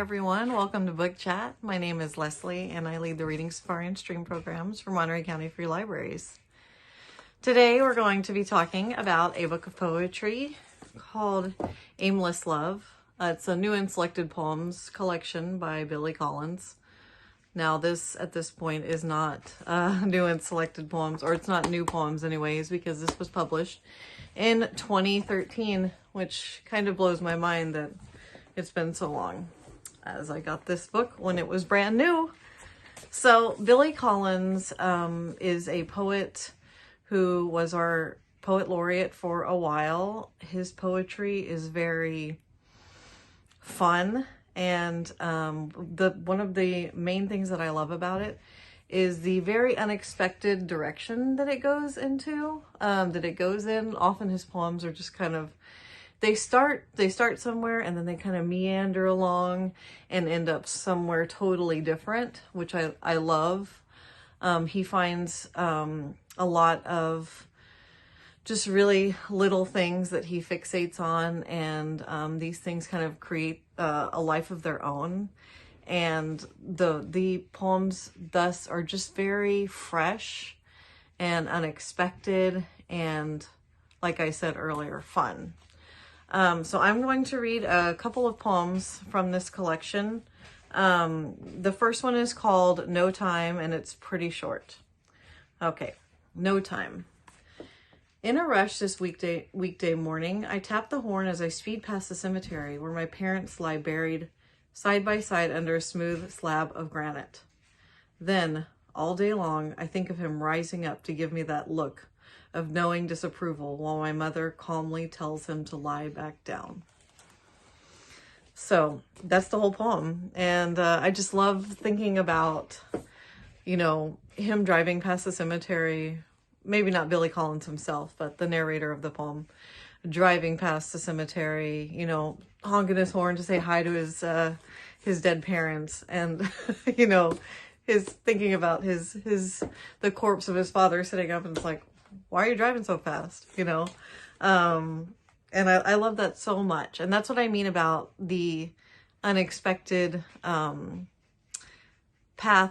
everyone, welcome to Book Chat. My name is Leslie and I lead the Reading Safari and Stream programs for Monterey County Free Libraries. Today we're going to be talking about a book of poetry called Aimless Love. It's a new and selected poems collection by Billy Collins. Now this, at this point, is not new and selected poems, or it's not new poems anyways, because this was published in 2013, which kind of blows my mind that it's been so long, as I got this book when it was brand new. So Billy Collins is a poet who was our poet laureate for a while. His poetry is very fun, and one of the main things that I love about it is the very unexpected direction that it goes into, Often his poems are just kind of, they start somewhere and then they kind of meander along and end up somewhere totally different, which I love. He finds a lot of just really little things that he fixates on, and these things kind of create a life of their own. And the poems thus are just very fresh and unexpected and, like I said earlier, fun. So I'm going to read a couple of poems from this collection. The first one is called No Time, and it's pretty short. Okay, No Time. In a rush this weekday morning, I tap the horn as I speed past the cemetery where my parents lie buried side by side under a smooth slab of granite. Then, all day long, I think of him rising up to give me that look of knowing disapproval while my mother calmly tells him to lie back down. So that's the whole poem. And I just love thinking about, him driving past the cemetery, maybe not Billy Collins himself, but the narrator of the poem, driving past the cemetery, honking his horn to say hi to his dead parents, and, his thinking about the corpse of his father sitting up, and it's like, why are you driving so fast? And I love that so much. And that's what I mean about the unexpected path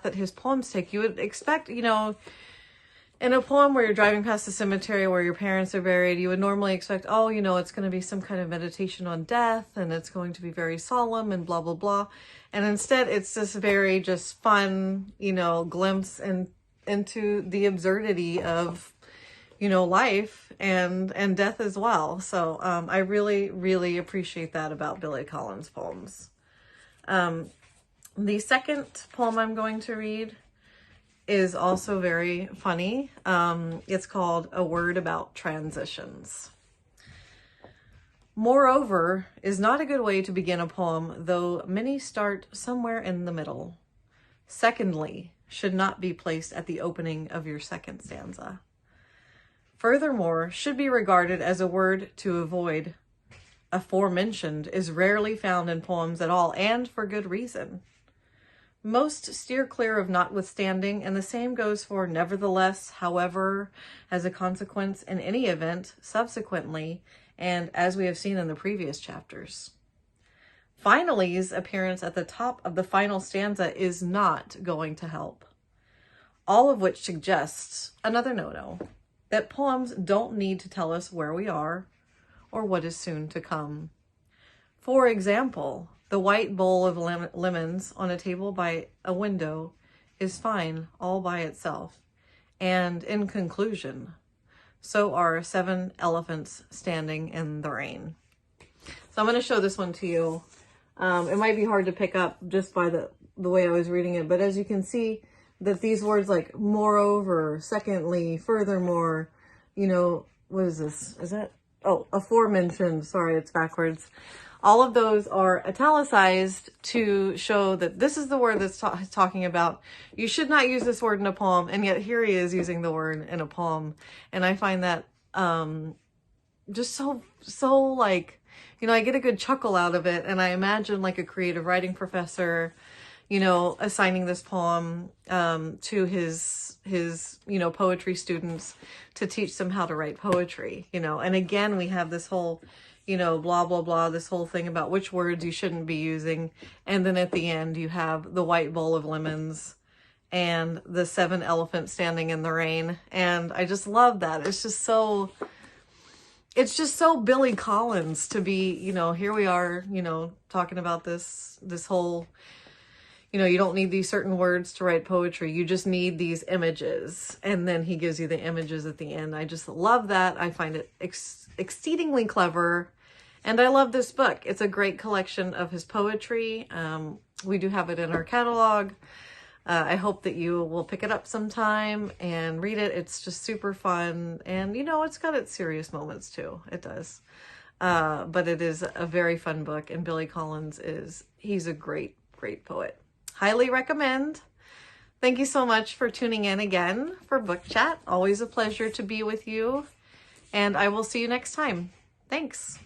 that his poems take. You would expect, in a poem where you're driving past the cemetery where your parents are buried, you would normally expect, it's going to be some kind of meditation on death, and it's going to be very solemn and blah, blah, blah. And instead, it's this very just fun, glimpse into the absurdity of life and death as well. So I really, really appreciate that about Billy Collins' poems. The second poem I'm going to read is also very funny. It's called A Word About Transitions. Moreover is not a good way to begin a poem, though many start somewhere in the middle. Secondly should not be placed at the opening of your second stanza. Furthermore, should be regarded as a word to avoid. Aforementioned is rarely found in poems at all, and for good reason. Most steer clear of notwithstanding, and the same goes for nevertheless, however, as a consequence, in any event, subsequently, and as we have seen in the previous chapters. Finally's appearance at the top of the final stanza is not going to help. All of which suggests another no-no. That poems don't need to tell us where we are or what is soon to come. For example, the white bowl of lemons on a table by a window is fine all by itself. And in conclusion, so are 7 elephants standing in the rain. So I'm going to show this one to you. It might be hard to pick up just by the way I was reading it, but as you can see, that these words like moreover, secondly, furthermore, what is this? Is that? Oh, aforementioned. Sorry, it's backwards. All of those are italicized to show that this is the word that's talking about. You should not use this word in a poem, and yet here he is using the word in a poem. And I find that just so like, I get a good chuckle out of it, and I imagine like a creative writing professor, assigning this poem to his poetry students to teach them how to write poetry, and again, we have this whole, you know, blah, blah, blah, this whole thing about which words you shouldn't be using. And then at the end, you have the white bowl of lemons and the 7 elephants standing in the rain. And I just love that. It's just so Billy Collins to be, you know, here we are, you know, talking about this whole, you know, you don't need these certain words to write poetry. You just need these images. And then he gives you the images at the end. I just love that. I find it exceedingly clever. And I love this book. It's a great collection of his poetry. We do have it in our catalog. I hope that you will pick it up sometime and read it. It's just super fun. And, you know, it's got its serious moments too. It does. But it is a very fun book. And Billy Collins he's a great, great poet. Highly recommend. Thank you so much for tuning in again for Book Chat. Always a pleasure to be with you. And I will see you next time. Thanks.